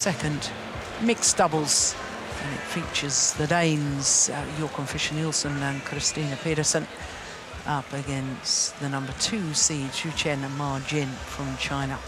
Second mixed doubles, and it features the Danes Joachim Fischer Nielsen and Christinna Pedersen up against the number 2 seed Chen Xu from China.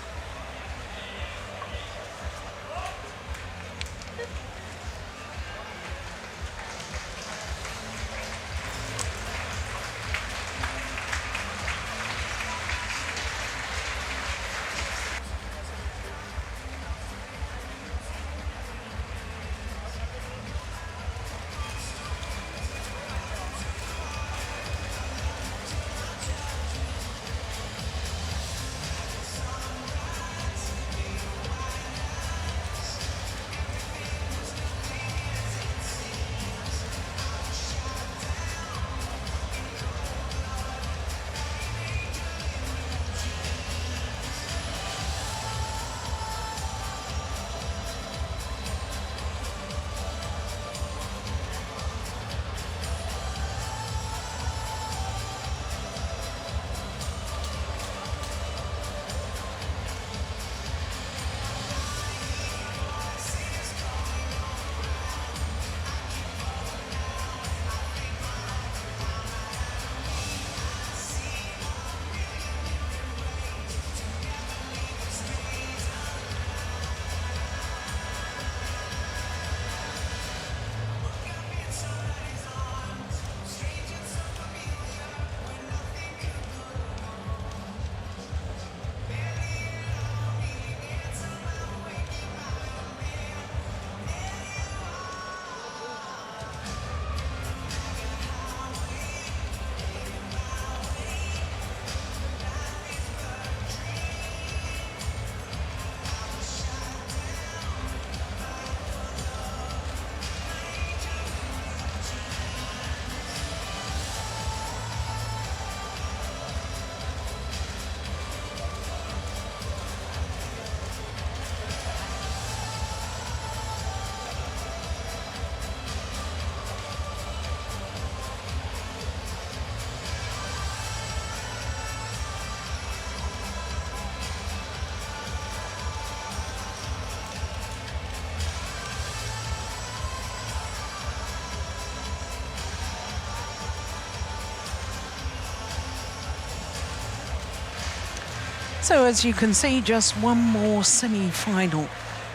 So as you can see, just one more semi-final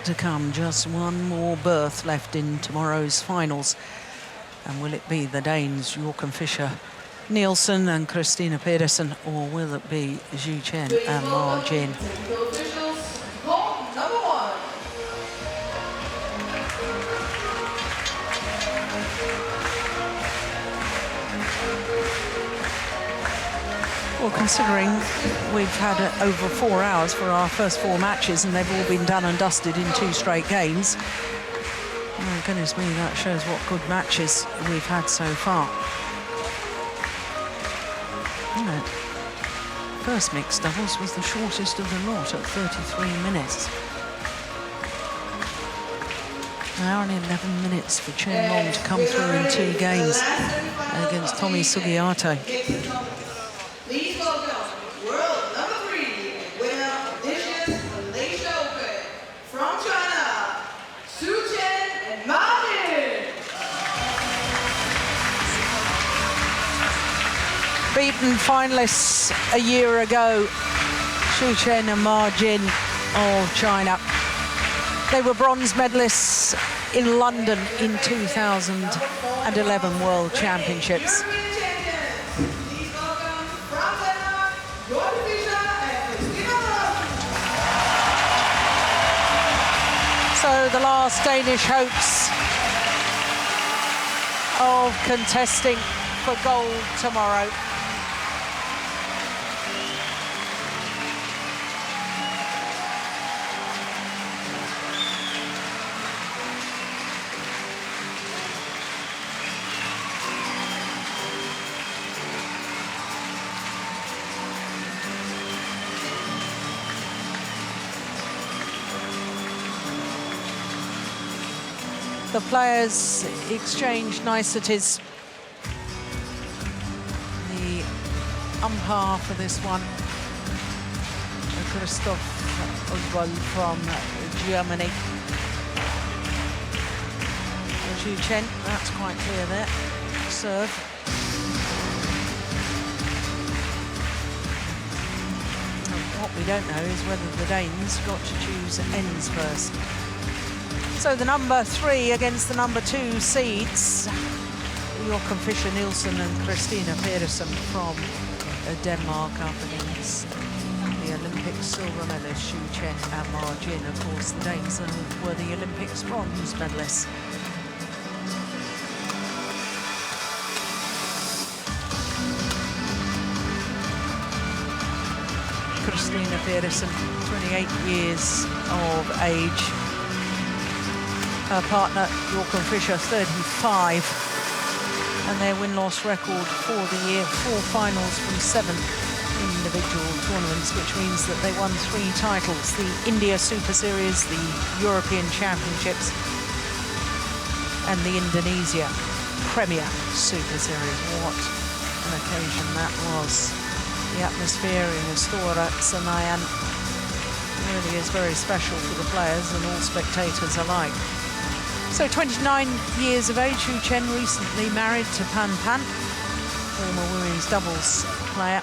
to come, just one more berth left in tomorrow's finals. And will it be the Danes Joachim Fischer Nielsen and Christinna Pedersen, or will it be Chen and Ma Jin? Well, considering we've had over 4 hours for our first 4 matches and they've all been done and dusted in 2 straight games, oh, goodness me, that shows what good matches we've had so far. Yeah. First mixed doubles was the shortest of the lot at 33 minutes. An hour and 11 minutes for Chen Long to come through in 2 games against Tommy Sugiyato. Please welcome world number 3 winner of this year's Malaysia Open from China, Chen and Ma Jin. Beaten finalists a year ago, Chen and Ma Jin of China. They were bronze medalists in London in 2011 World Championships. So the last Danish hopes of contesting for gold tomorrow. The players exchange niceties. The umpire for this one, Christoph Oswald from Germany. Xu Chen, that's quite clear there. Serve. And what we don't know is whether the Danes got to choose ends first. So the number 3 against the number 2 seeds, Joachim Fischer Nielsen and Christinna Pedersen from Denmark up against the Olympic silver medalists Xu Chen and Ma Jin. Of course, the Danes were the Olympics bronze medalists. Christinna Pedersen, 28 years of age. Her partner, Joachim Fischer, 35. And their win-loss record for the year, 4 finals from 7 individual tournaments, which means that they won 3 titles: the India Super Series, the European Championships, and the Indonesia Premier Super Series. What an occasion that was. The atmosphere in Istora Senayan really is very special for the players and all spectators alike. So 29 years of age, Xu Chen recently married to Pan Pan, former women's doubles player.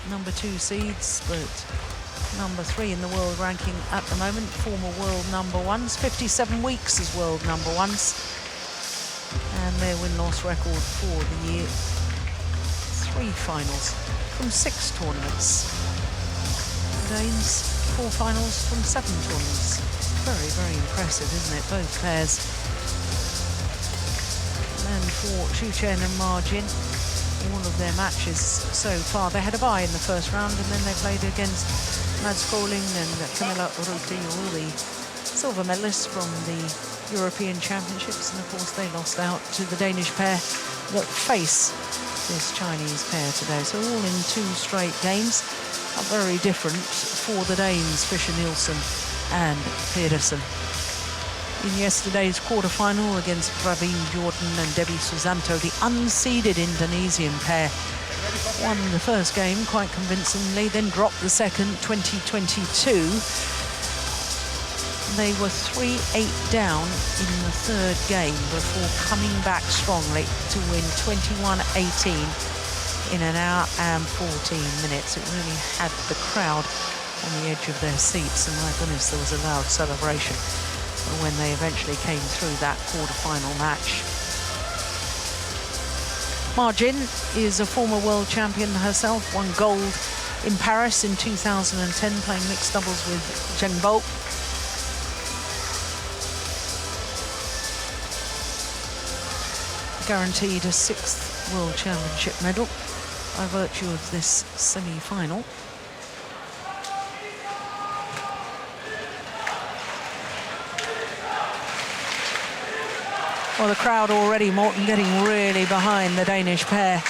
Number 2 seeds, but number 3 in the world ranking at the moment. Former world number 1s, 57 weeks as world number 1s. And their win-loss record for the year, 3 finals from 6 tournaments. The Danes, 4 finals from 7 tournaments. Very, very impressive, isn't it? Both pairs. And for Xu Chen and Ma Jin, all of their matches so far, they had a bye in the first round, and then they played against Mads Koling and Camilla Ruti, all the silver medalists from the European Championships. And of course, they lost out to the Danish pair that face this Chinese pair today. So all in 2 straight games, are very different for the Danes, Fischer Nielsen and Pedersen. In yesterday's quarterfinal against Praveen Jordan and Debbie Susanto, the unseeded Indonesian pair won the first game quite convincingly, then dropped the second, 20-22. They were 3-8 down in the 3rd game before coming back strongly to win 21-18 in an hour and 14 minutes. It really had the crowd on the edge of their seats, and my goodness, there was a loud celebration when they eventually came through that quarter-final match. Ma Jin is a former world champion herself, won gold in Paris in 2010, playing mixed doubles with Chen Bo. Guaranteed a 6th world championship medal by virtue of this semi-final. Well, the crowd already, Morten, getting really behind the Danish pair.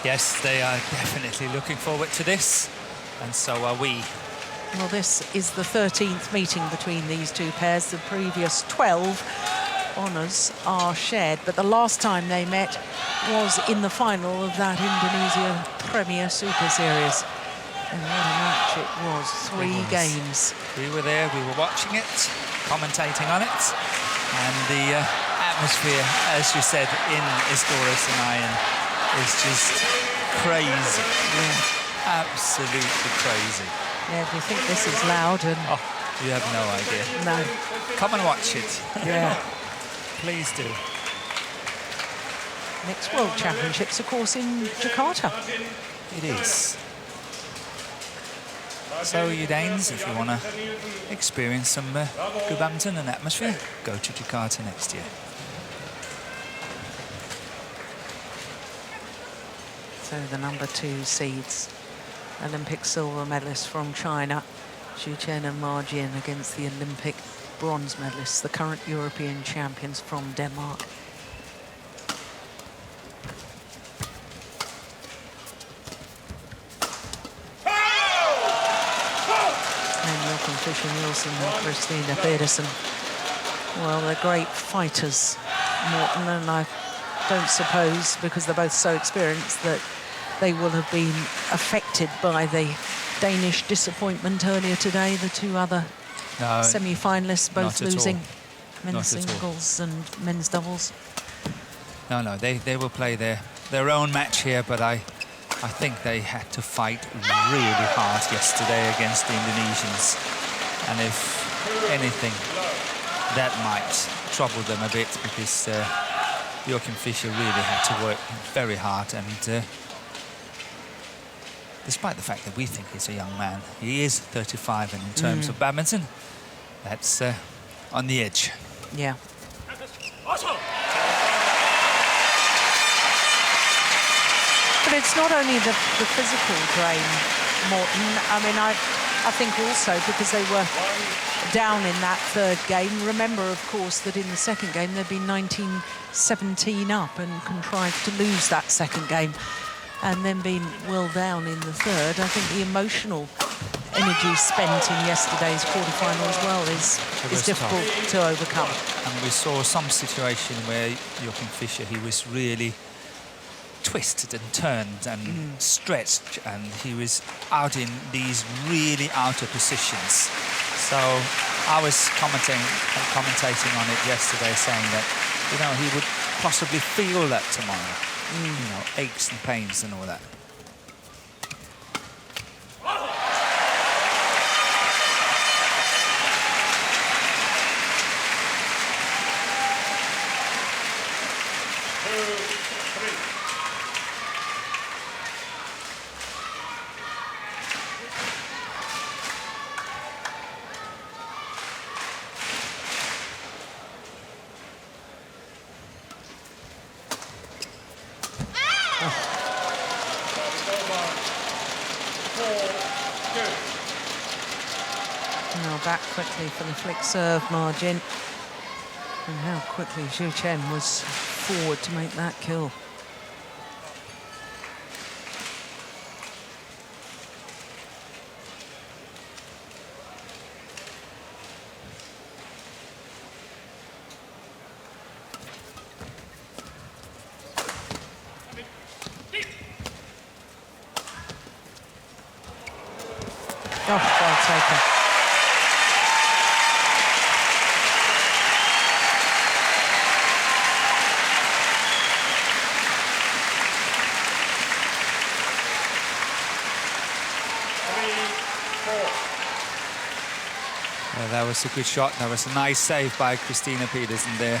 Yes, they are definitely looking forward to this, and so are we. Well, this is the 13th meeting between these 2 pairs. The previous 12 honours are shared, but the last time they met was in the final of that Indonesia Premier Super Series. And what a match it was, 3 games. We were there, we were watching it, commentating on it, and the atmosphere, as you said, in Istora Senayan is just crazy. Yeah. Absolutely crazy. Yeah, do you think this is loud? And oh, you have no idea. No. Come and watch it. Yeah. Please do. Next World Championships, of course, in Jakarta. It is. So you Danes, if you want to experience some good badminton and atmosphere, go to Jakarta next year. So the number 2 seeds, Olympic silver medalists from China, Xu Chen and Ma Jin, against the Olympic bronze medalists, the current European champions from Denmark. Joachim Fischer Nielsen and Christinna Pedersen. Well, they're great fighters, Morten, and I don't suppose, because they're both so experienced, that they will have been affected by the Danish disappointment earlier today, the 2 other semi-finalists both losing. men's singles and men's doubles. No, they will play their own match here, but I think they had to fight really hard yesterday against the Indonesians. And if anything, that might trouble them a bit, because Joachim Fischer really had to work very hard. And despite the fact that we think he's a young man, he is 35, and in terms of badminton, that's on the edge. Yeah. But it's not only the physical drain, Morten. I mean, I think also because they were down in that third game. Remember, of course, that in the second game they'd been 19-17 up and contrived to lose that second game, and then being well down in the third. I think the emotional energy spent in yesterday's quarterfinal as well is difficult to overcome. And we saw some situation where Joachim Fischer, he was really twisted and turned and stretched, and he was out in these really outer positions. So I was commentating on it yesterday, saying that, you know, he would possibly feel that tomorrow, you know, aches and pains and all that. Now back quickly for the flick serve margin. And how quickly Zhu Chen was forward to make that kill. Oh, well taken. Yeah, that was a good shot. That was a nice save by Christinna Pedersen there.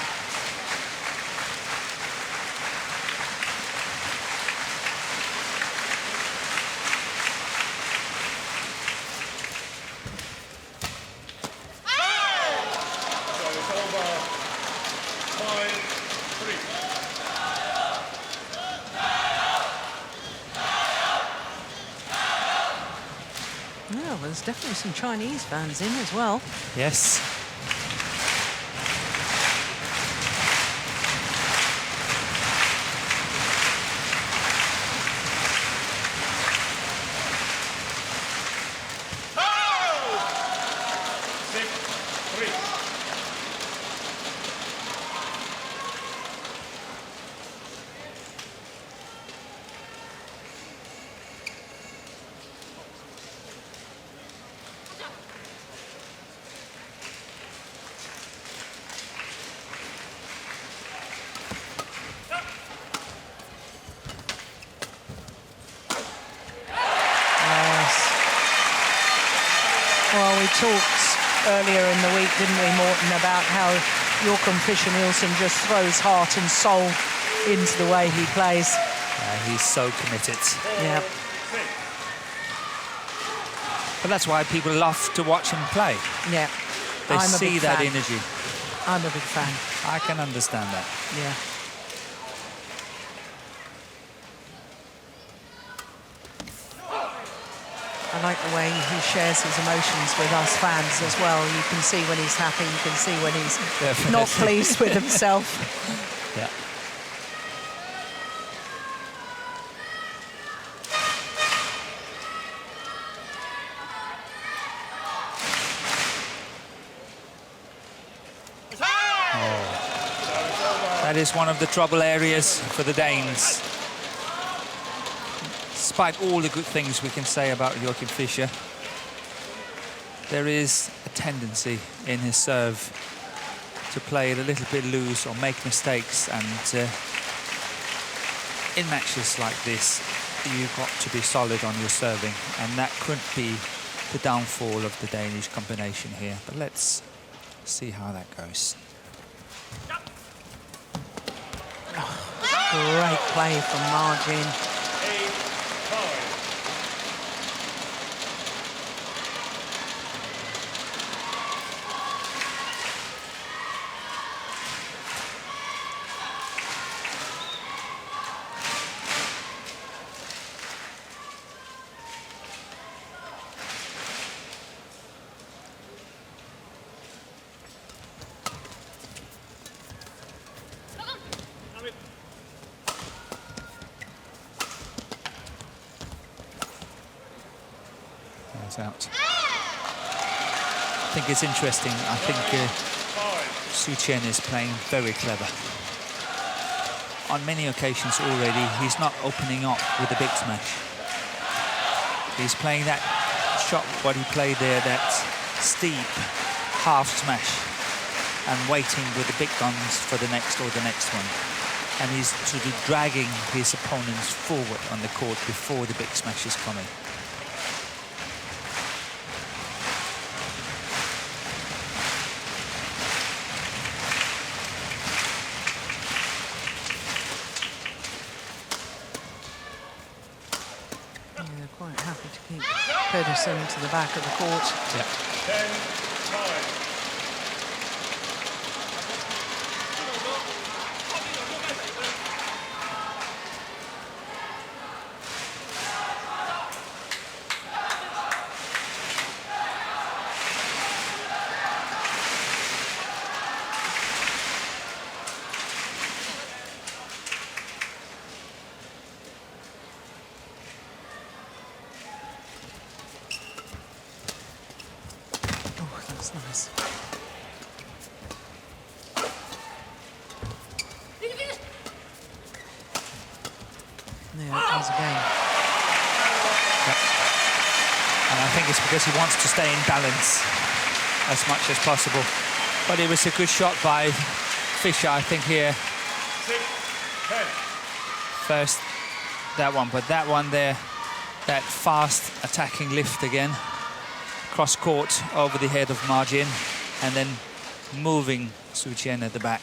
Yeah, there's definitely some Chinese fans in as well. Yes. Well, we talked earlier in the week, didn't we, Morten, about how Joachim Fischer Nielsen just throws heart and soul into the way he plays. He's so committed. Yeah. But that's why people love to watch him play. Yeah. They see that energy. I'm a big fan. I can understand that. Yeah. I like the way he shares his emotions with us fans as well. You can see when he's happy, you can see when he's not pleased with himself. Yeah. That is one of the trouble areas for the Danes. Despite all the good things we can say about Joachim Fischer, there is a tendency in his serve to play it a little bit loose or make mistakes. And in matches like this, you've got to be solid on your serving, and that could be the downfall of the Danish combination here. But let's see how that goes. Great play from Margin. Out. I think it's interesting. I think Xu Chen is playing very clever. On many occasions already, he's not opening up with a big smash. He's playing that shot, what he played there, that steep half smash, and waiting with the big guns for the next or the next one. And he's sort of dragging his opponents forward on the court before the big smash is coming. Quite happy to keep Pedersen to the back of the court. Yeah. 10-5. That's nice. There it goes again. Yep. And I think it's because he wants to stay in balance as much as possible. But it was a good shot by Fischer, I think, here. 6-10. First, that one, but that one there, that fast attacking lift again. Cross court over the head of Margin, and then moving Xu Chen at the back.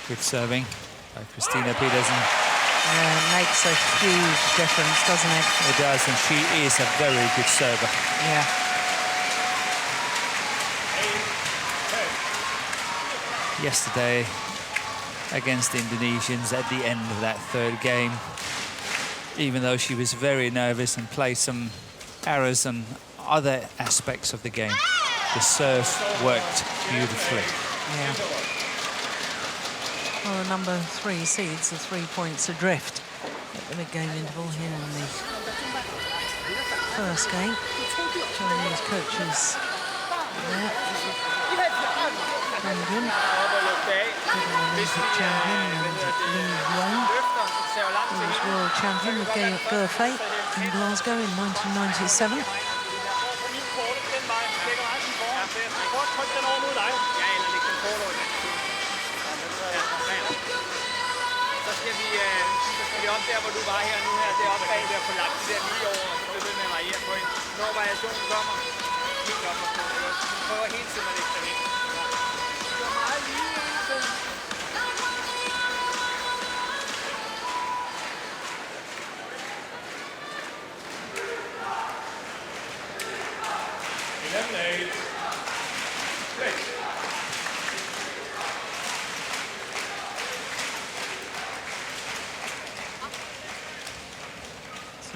Good serving by Christinna Pedersen. Yeah, it makes a huge difference, doesn't it? It does, and she is a very good server. Yeah. Yesterday, against the Indonesians at the end of that third game, even though she was very nervous and played some errors on other aspects of the game, the serve worked beautifully. Yeah. Well, the number 3 seeds are 3 points adrift at the mid-game interval here in the first game. Chinese coaches there. Olympic champion and Li Yuan, who was world champion with Gerfei in Glasgow in 1997. vi op der, hvor du var her nu her, deroppe bag der på lagt de der 9 år, og så ved med at variere på hende. Når variationen kommer, helt op og på det. Vi prøver hele tiden at lægge den ind. Det er meget lige hele tiden.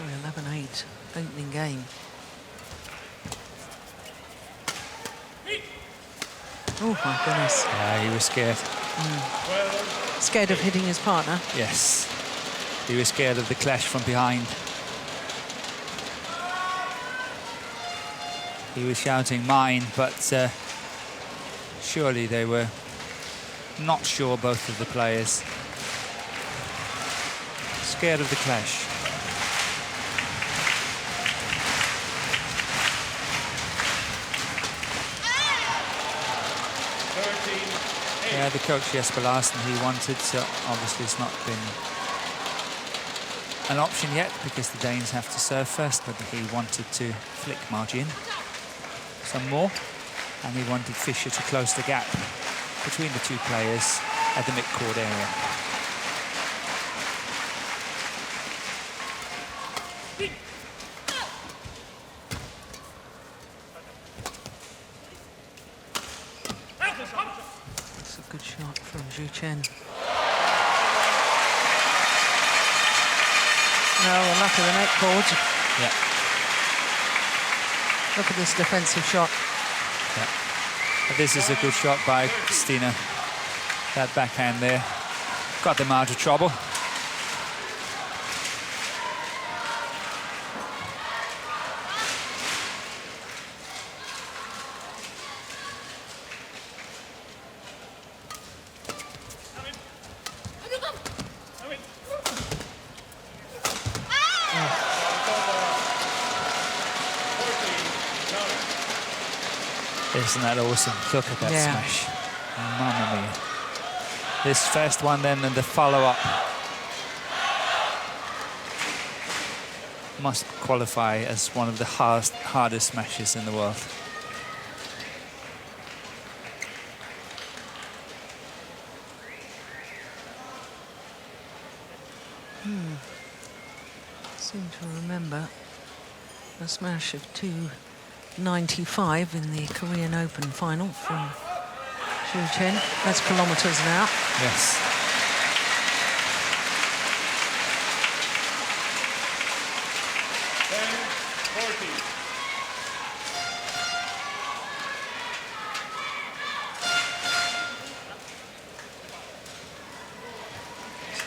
So 11-8, opening game. Oh my goodness. Yeah, he was scared. Scared of hitting his partner. Yes. He was scared of the clash from behind. He was shouting mine, but surely they were not sure, both of the players. Scared of the clash. Yeah, the coach Jesper Larsen, he wanted, obviously it's not been an option yet because the Danes have to serve first, but he wanted to flick Margin some more, and he wanted Fischer to close the gap between the two players at the mid-court area. That's a good shot from Zhu Chen. No, the luck of the net cord. Yeah. Look at this defensive shot. Yeah. But this is a good shot by Christinna. That backhand there got them out of trouble. Isn't that awesome? Look at that smash. Mamma mia. This first one then and the follow-up must qualify as one of the hardest smashes in the world. Seem to remember a smash of 2.95 in the Korean Open final from Zhu Chen. That's kilometres now. Yes.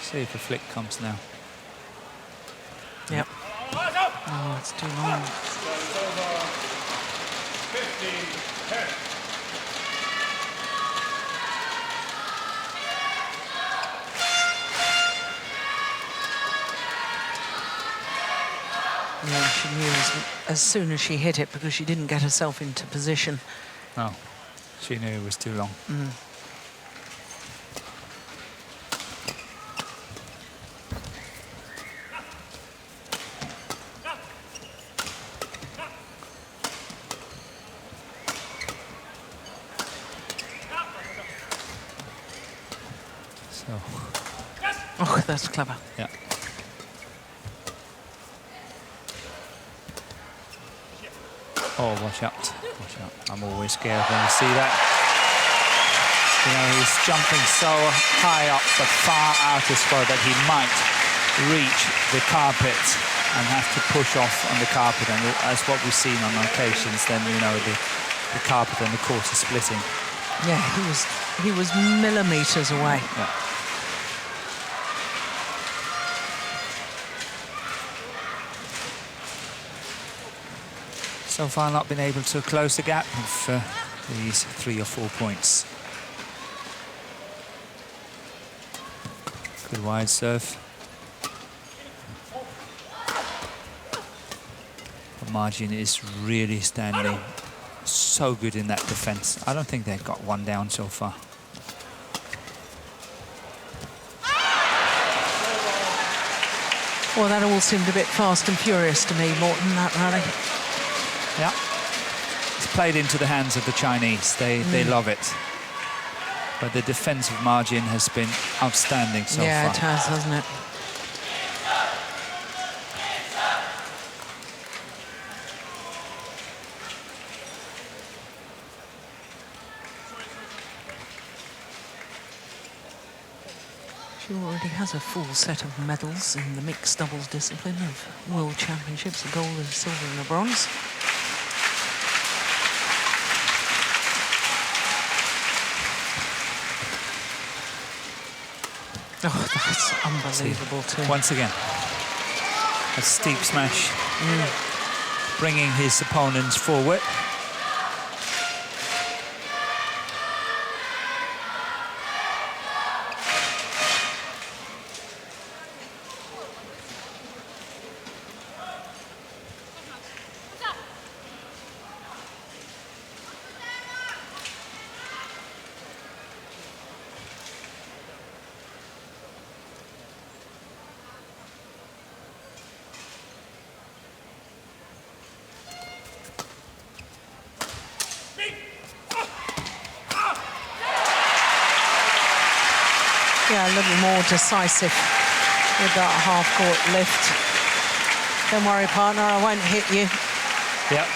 See if a flick comes now. Yep. Oh, it's too long. 15-10. Yeah, she knew as soon as she hit it because she didn't get herself into position. No, she knew it was too long. So. Oh, that's clever. Yeah. Oh, watch out. Watch out. I'm always scared when I see that. You know, he's jumping so high up but far out as well that he might reach the carpet and have to push off on the carpet. And as what we've seen on occasions, then, you know, the carpet and the court is splitting. Yeah, he was millimetres away. Yeah. So far not been able to close the gap of these 3 or 4 points. Good wide serve. The margin is really standing so good in that defense. I don't think they've got one down so far. Well, that all seemed a bit fast and furious to me, Morten, that rally. Yeah, it's played into the hands of the Chinese. They love it. But the defensive margin has been outstanding so far. Yeah, it has, hasn't it? She already has a full set of medals in the mixed doubles discipline of World Championships, a gold, a silver and a bronze. Oh, that's unbelievable too. Once again, a steep smash, bringing his opponents forward. Yeah, a little more decisive with that half-court lift. Don't worry, partner, I won't hit you. Yep.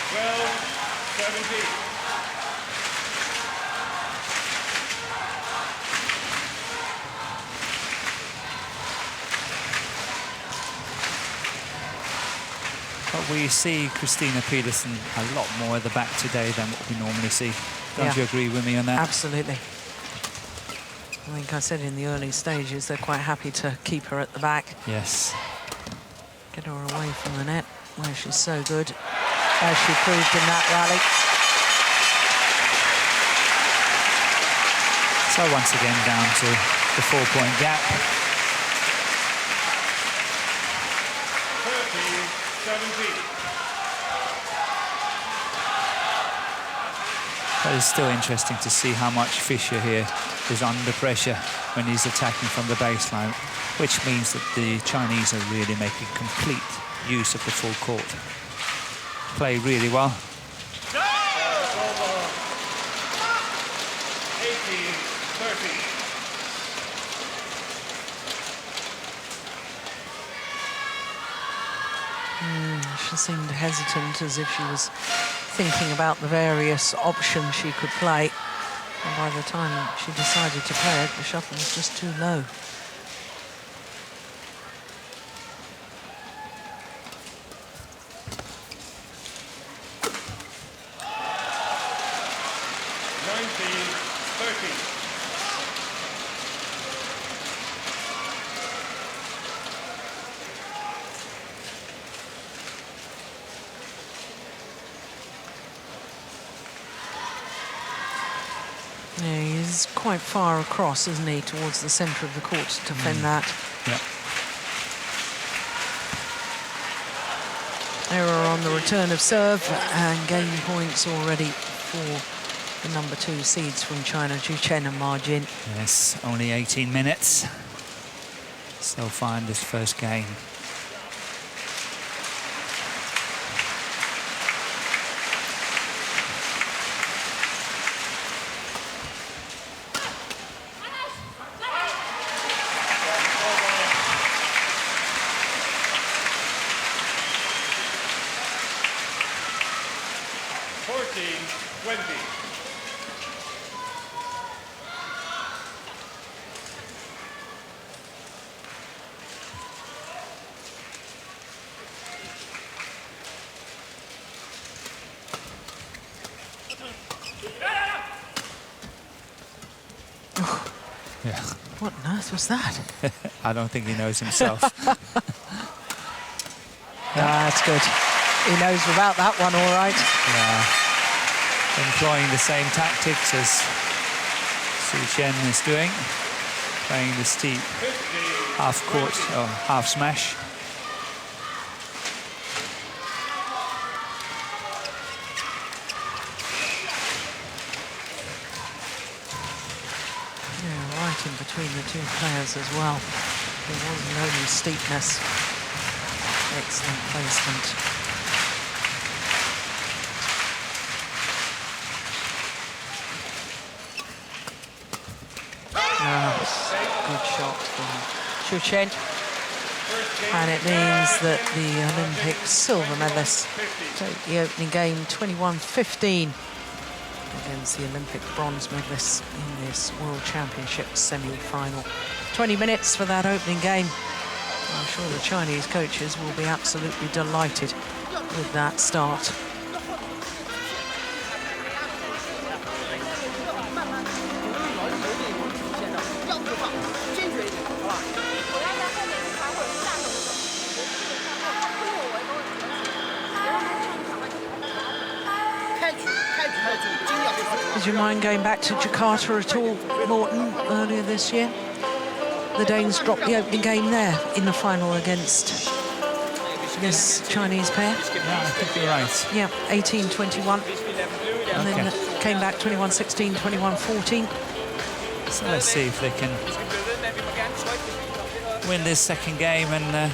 12-17. But we see Christinna Pedersen a lot more at the back today than what we normally see. Don't you agree with me on that? Absolutely. I think I said in the early stages they're quite happy to keep her at the back. Yes. Get her away from the net where she's so good, as she proved in that rally. So once again down to the 4-point gap. 13-17. But it's still interesting to see how much Fischer here is under pressure when he's attacking from the baseline, which means that the Chinese are really making complete use of the full court. Play really well. 18-13. She seemed hesitant, as if she was thinking about the various options she could play. And by the time she decided to play it, the shuttle was just too low. Yeah, he's quite far across, isn't he, towards the centre of the court to defend that. Yeah. Error on the return of serve and game points already for the number 2 seeds from China, Chen and Ma Jin. Yes, only 18 minutes so far in this first game. Yeah. What on earth was that? I don't think he knows himself. That's good. He knows about that one, all right. Yeah. Employing the same tactics as Su Chen is doing, playing the steep half-court or half-smash. Yeah, right in between the two players as well. There wasn't only steepness. Excellent placement. Good shot from Xu Chen. And it means that the Olympic silver medalists take the opening game 21-15 against the Olympic bronze medalists in this World Championships semi-final. 20 minutes for that opening game. I'm sure the Chinese coaches will be absolutely delighted with that start. Did you mind going back to Jakarta at all, Morten, earlier this year? The Danes dropped the opening game there in the final against this Chinese pair. Yeah, I think you're right. Yeah, 18-21. And then came back 21-16, 21-14. So let's see if they can win this second game and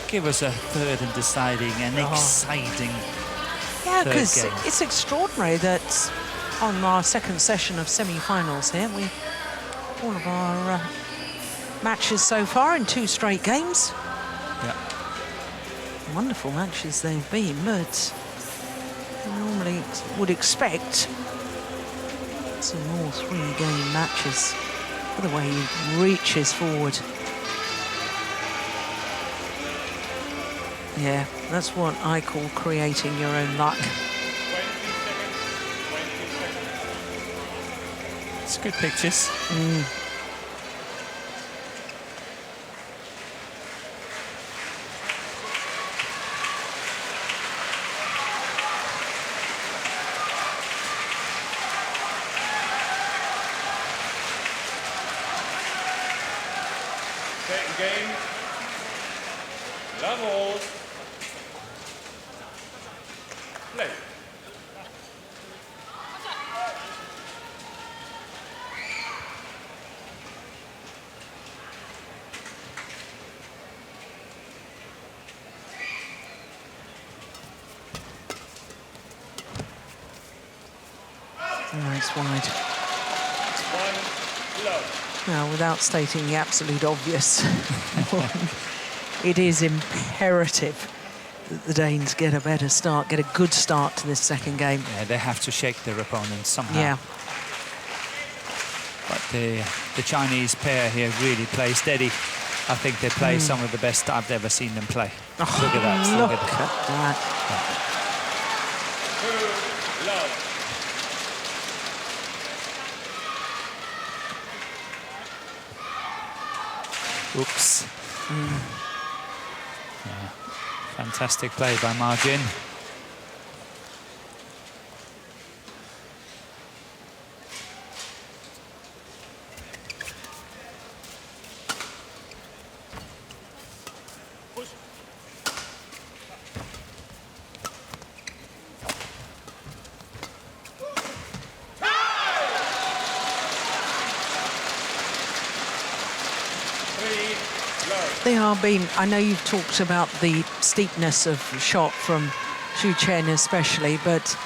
give us a third and deciding and exciting third because game. it's extraordinary that on our second session of semi-finals here, all of our matches so far in 2 straight games. Yeah. Wonderful matches they've been, but you normally would expect some more 3-game matches for the way he reaches forward. Yeah, that's what I call creating your own luck. 20 seconds. It's good pictures. Second game. Levels. Play. Nice wide. 1 love. Now, without stating the absolute obvious, it is imperative that the Danes get a better start, get a good start to this second game. Yeah, they have to shake their opponent somehow. Yeah. But the Chinese pair here really play steady. I think they play some of the best I've ever seen them play. Oh, look at that. Look at that. 2 love. Oops. Yeah. Fantastic play by Ma Jin. They are being, I know you've talked about the steepness of shot from Xu Chen especially, but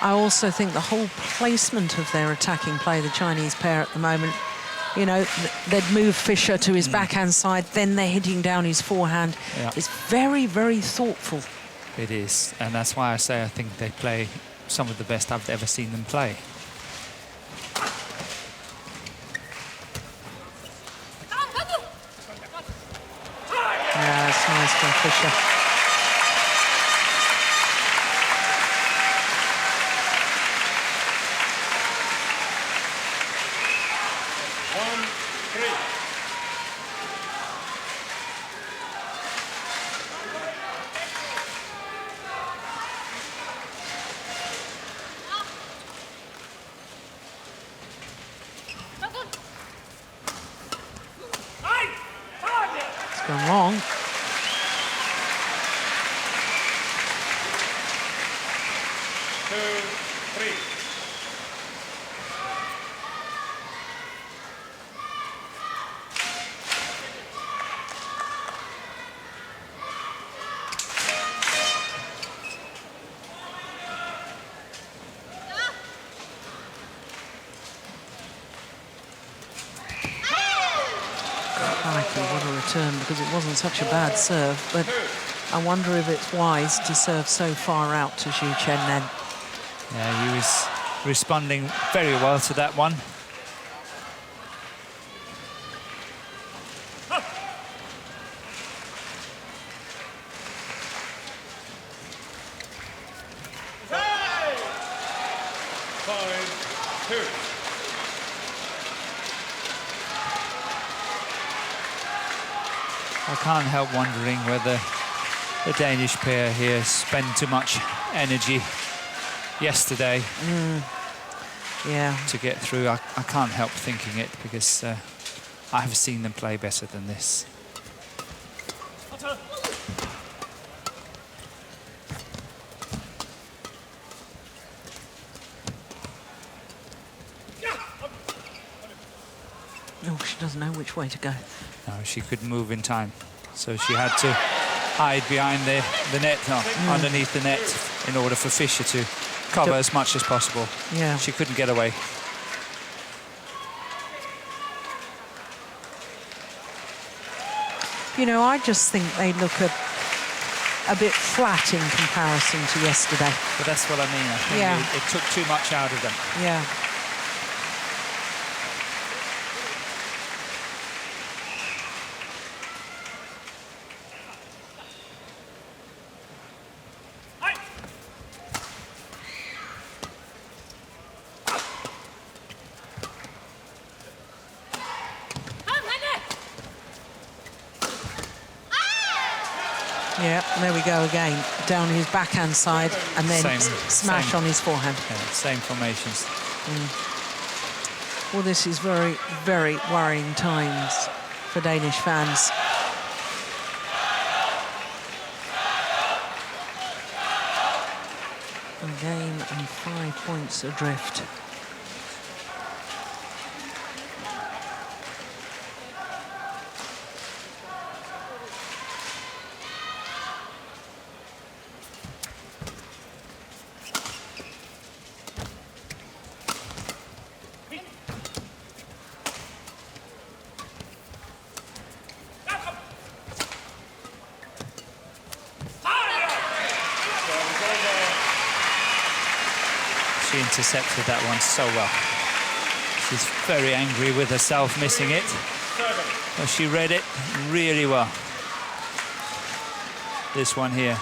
I also think the whole placement of their attacking play, the Chinese pair at the moment, you know, they'd move Fischer to his backhand side, then they're hitting down his forehand. Yeah. It's very, very thoughtful. It is, and that's why I say I think they play some of the best I've ever seen them play. Yeah, it's nice from Fischer. It's gone wrong. What a return, because it wasn't such a bad serve, but I wonder if it's wise to serve so far out to Xu Chen then. Yeah, responding very well to that one. I can't help wondering whether the Danish pair here spent too much energy yesterday to get through. I can't help thinking it because I've seen them play better than this. Oh, she doesn't know which way to go. No, she couldn't move in time, so she had to hide behind the net, underneath the net, in order for Fischer to cover as much as possible. Yeah. She couldn't get away. You know, I just think they look a bit flat in comparison to yesterday. But that's what I mean. I think it took too much out of them. Yeah. Yeah, there we go again. Down his backhand side and then smash on his forehand. Yeah, same formations. Well, this is very, very worrying times for Danish fans. A game and 5 points adrift. She intercepted that one so well. She's very angry with herself missing it. But she read it really well. This one here.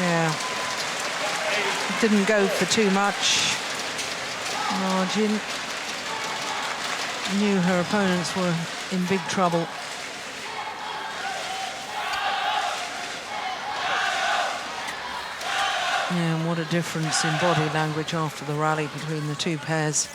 Yeah. Didn't go for too much. Jin knew her opponents were in big trouble. Yeah, and what a difference in body language after the rally between the two pairs.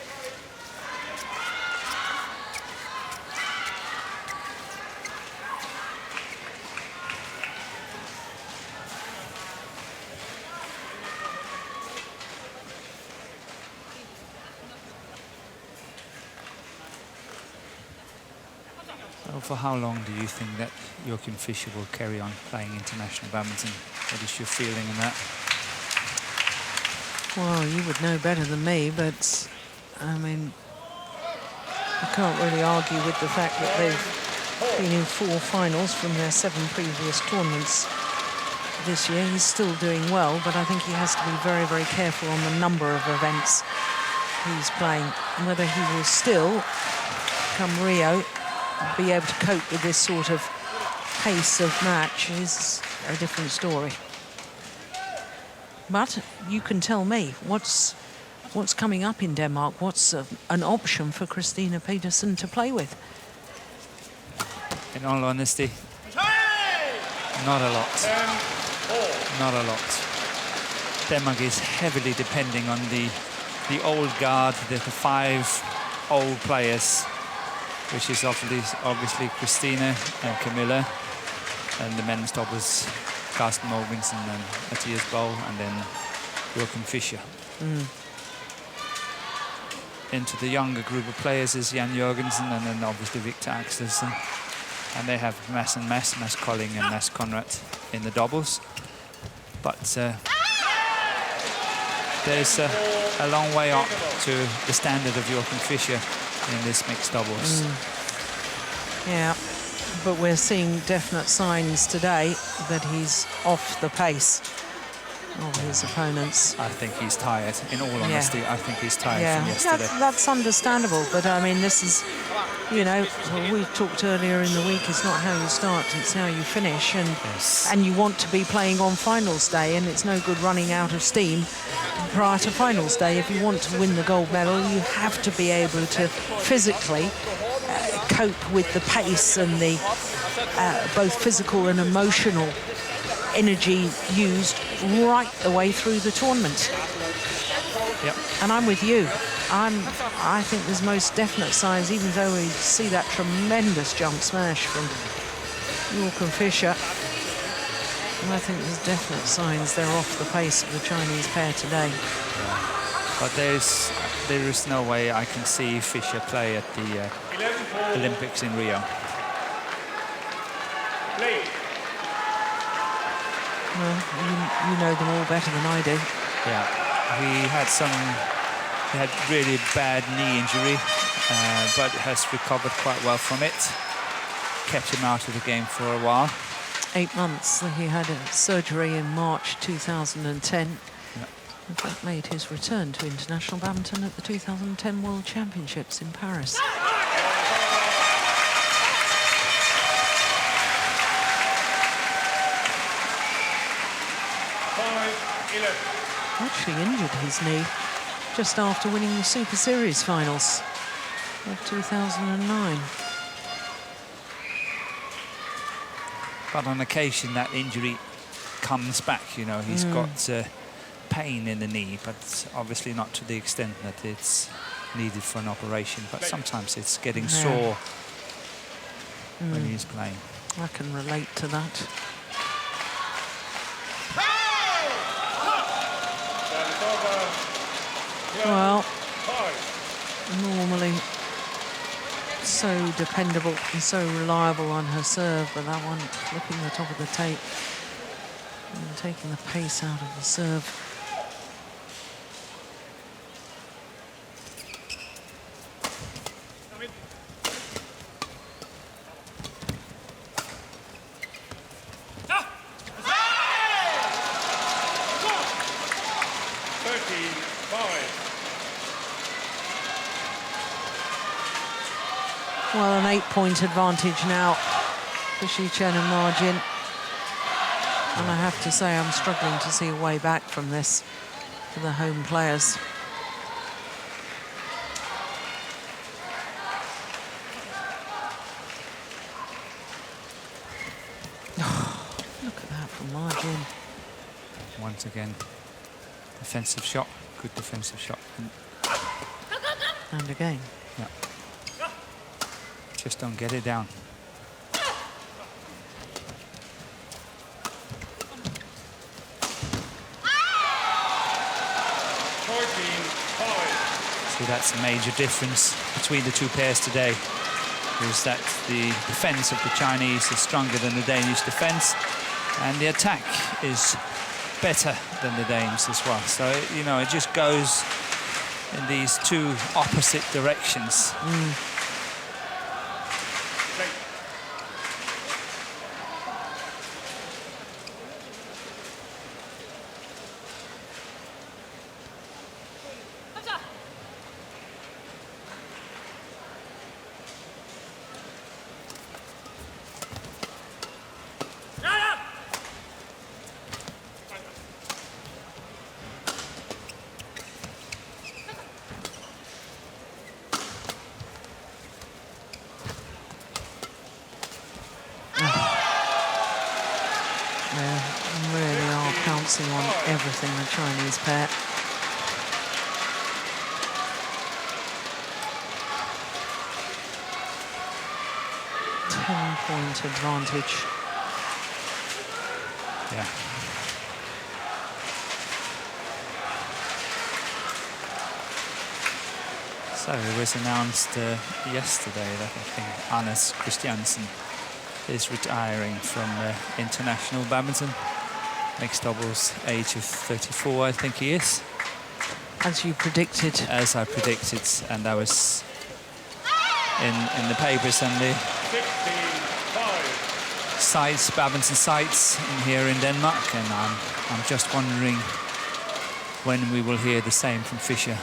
For how long do you think that Joachim Fischer will carry on playing international badminton? What is your feeling in that? Well, you would know better than me, but I mean, I can't really argue with the fact that they've been in 4 finals from their 7 previous tournaments. this year. He's still doing well, but I think he has to be very, very careful on the number of events he's playing. And whether he will still, come Rio, be able to cope with this sort of pace of match is a different story. But you can tell me what's coming up in Denmark. What's an option for Christinna Pedersen to play with? In all honesty, not a lot. Not a lot. Denmark is heavily depending on the old guard, the 5 old players, which is obviously Christinna and Camilla, and the men's doubles, Carsten Mogensen and Mathias Boll, and then Joachim Fischer. Into the younger group of players is Jan Jørgensen, and then obviously Victor Axelsen. And they have Mads and Mads Colling and Mads Conrad in the doubles. But there's a long way up to the standard of Joachim Fischer in this mixed doubles. Yeah, but we're seeing definite signs today that he's off the pace of his opponents. I think he's tired. In all honesty, I think he's tired from yesterday. That's understandable, but I mean, this is, you know, we talked earlier in the week, it's not how you start, it's how you finish, and you want to be playing on finals day, and it's no good running out of steam prior to finals day. If you want to win the gold medal, you have to be able to physically cope with the pace and the both physical and emotional energy used right the way through the tournament. Yep. And I'm with you. I think there's most definite signs, even though we see that tremendous jump smash from Joachim Fischer. And I think there's definite signs they're off the pace of the Chinese pair today. But there is no way I can see Fischer play at the Olympics in Rio. Well, you know them all better than I do. Yeah, he had really bad knee injury, but has recovered quite well from it. Kept him out of the game for a while. 8 months. He had a surgery in March 2010. Yeah. In fact, made his return to international badminton at the 2010 World Championships in Paris. Actually injured his knee just after winning the Super Series finals of 2009. But on occasion that injury comes back, you know. He's got pain in the knee, but obviously not to the extent that it's needed for an operation. But sometimes it's getting sore when he's playing. I can relate to that. Well, normally so dependable and so reliable on her serve, but that one flipping the top of the tape and taking the pace out of the serve. Well, an 8-point advantage now for Chen and Margin. And I have to say, I'm struggling to see a way back from this for the home players. Look at that from Margin. Once again, defensive shot, good defensive shot. And again. Yeah. Just don't get it down. See, that's a major difference between the two pairs today, is that the defense of the Chinese is stronger than the Danish defense, and the attack is better than the Danes as well. So, you know, it just goes in these two opposite directions. focusing on everything, the Chinese pair. Point advantage. Yeah. So it was announced yesterday that I think Anders Christiansen is retiring from international badminton. Mixed doubles, age of 34, I think he is. As you predicted. As I predicted, and that was in the papers and the sites, badminton sites here in Denmark, and I'm just wondering when we will hear the same from Fischer.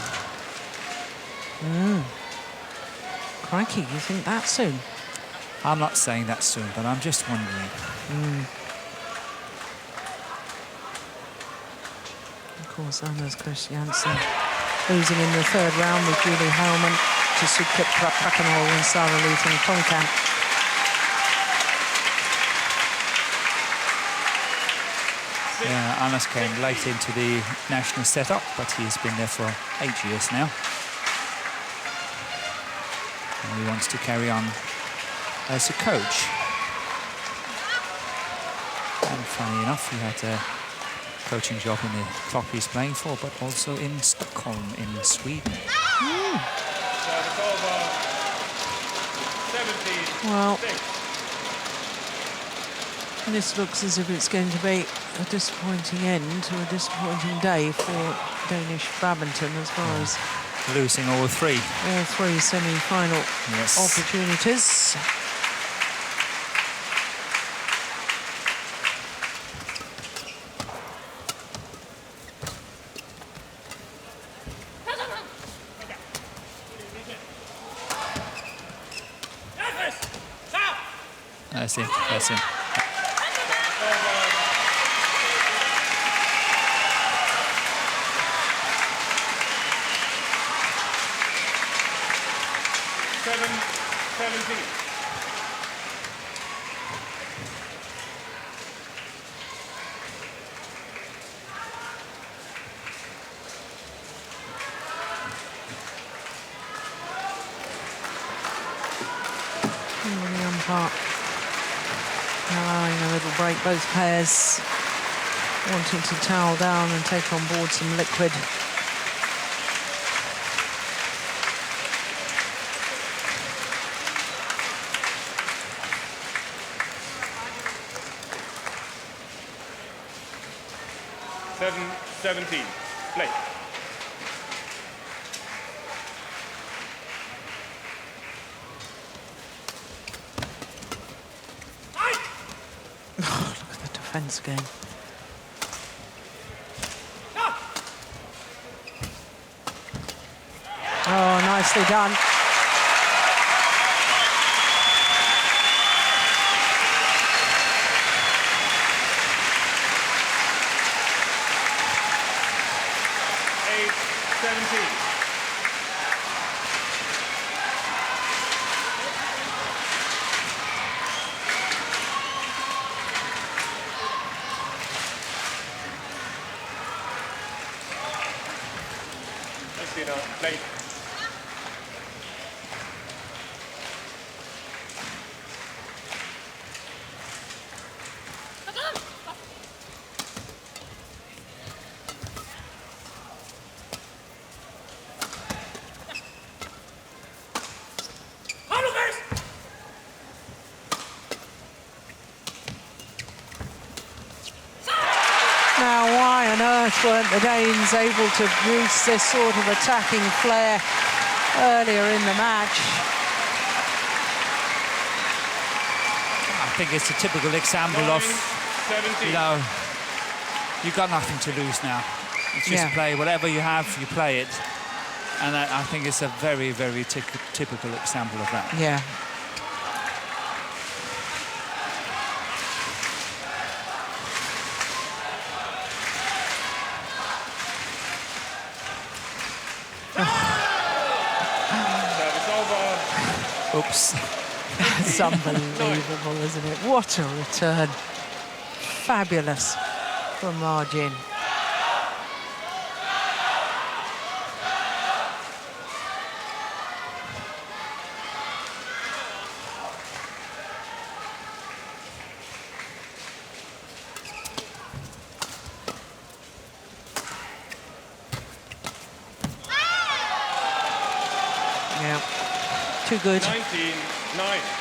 Crikey, you think that soon? I'm not saying that soon, but I'm just wondering. Of course, Anders Christiansen losing in the third round with Julie Hellman to Sukip Prakanol and Sarah Luthen Tonkan. Yeah, Anders came late into the national setup, but he's been there for 8 years now. And he wants to carry on as a coach. And funny enough, he had a coaching job in the club he's playing for, but also in Stockholm in Sweden. Well, this looks as if it's going to be a disappointing end to a disappointing day for Danish badminton as far as losing all three semi-final opportunities. That's him, that's him. The umpire allowing a little break, both pairs wanting to towel down and take on board some liquid. Seven, 17. Play. Oh, look at the defence again. Oh, nicely done. Play. Now, why on earth weren't the Danes able to use this sort of attacking flair earlier in the match? I think it's a typical example of, you know, you've got nothing to lose now. You just play whatever you have, you play it. And I think it's a very, very typical example of that. Yeah. Oops. It's unbelievable, isn't it? What a return. Fabulous. for Ma Jin. Yeah, too good. 19-9.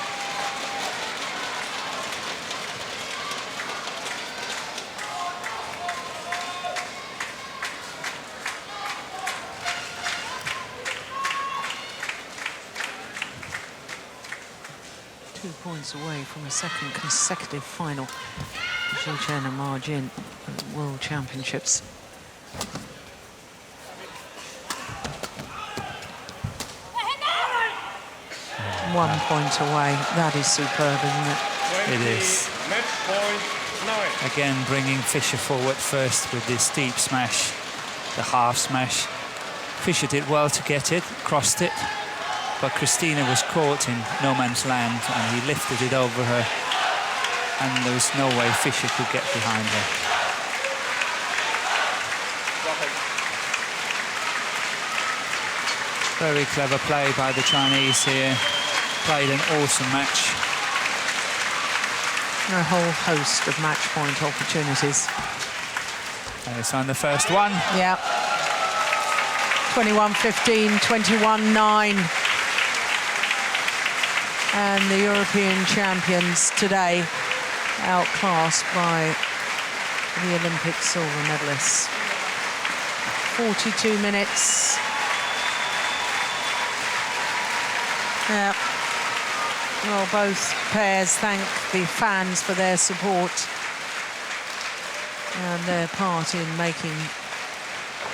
Points away from a second consecutive final. Chen and Ma Jin at the World Championships. One point away. That is superb, isn't it? It is. Match point 9. Again, bringing Fischer forward first with this deep smash, the half smash. Fischer did well to get it, crossed it, but Christinna was caught in no man's land and he lifted it over her, and there was no way Fischer could get behind her. Very clever play by the Chinese here. Played an awesome match. A whole host of match point opportunities. There's on the first one. Yeah. 21-15, 21-9. And the European champions today outclassed by the Olympic silver medalists. 42 minutes. Yeah. Well, both pairs thank the fans for their support and their part in making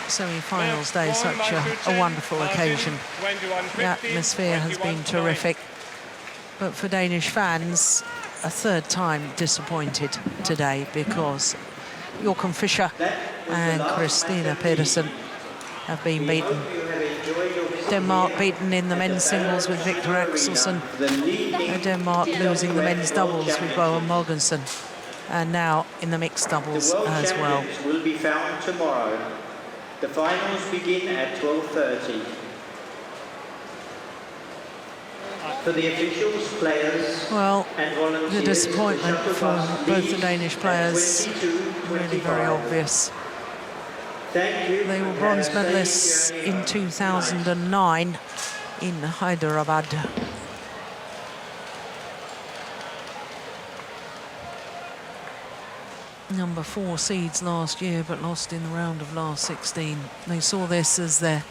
semi-finals day such a wonderful occasion. The atmosphere has been terrific. But for Danish fans, a third time disappointed today because Joachim Fischer and Christinna Pedersen have been beaten. Denmark beaten in the men's singles with Victor Axelsen. Denmark losing the men's doubles with Bowen Mogensen. And now in the mixed doubles as well. Will be found tomorrow. The finals begin at 12:30. For the officials, players, well, and volunteers, the disappointment for both the Danish players really very obvious. Thank you. They were bronze medalists in 2009 in Hyderabad. Number 4 seeds last year, but lost in the round of last 16. They saw this as their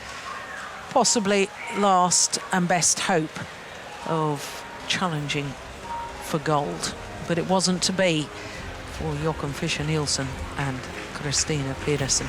possibly last and best hope of challenging for gold, but it wasn't to be for Joachim Fischer Nielsen and Christinna Pedersen.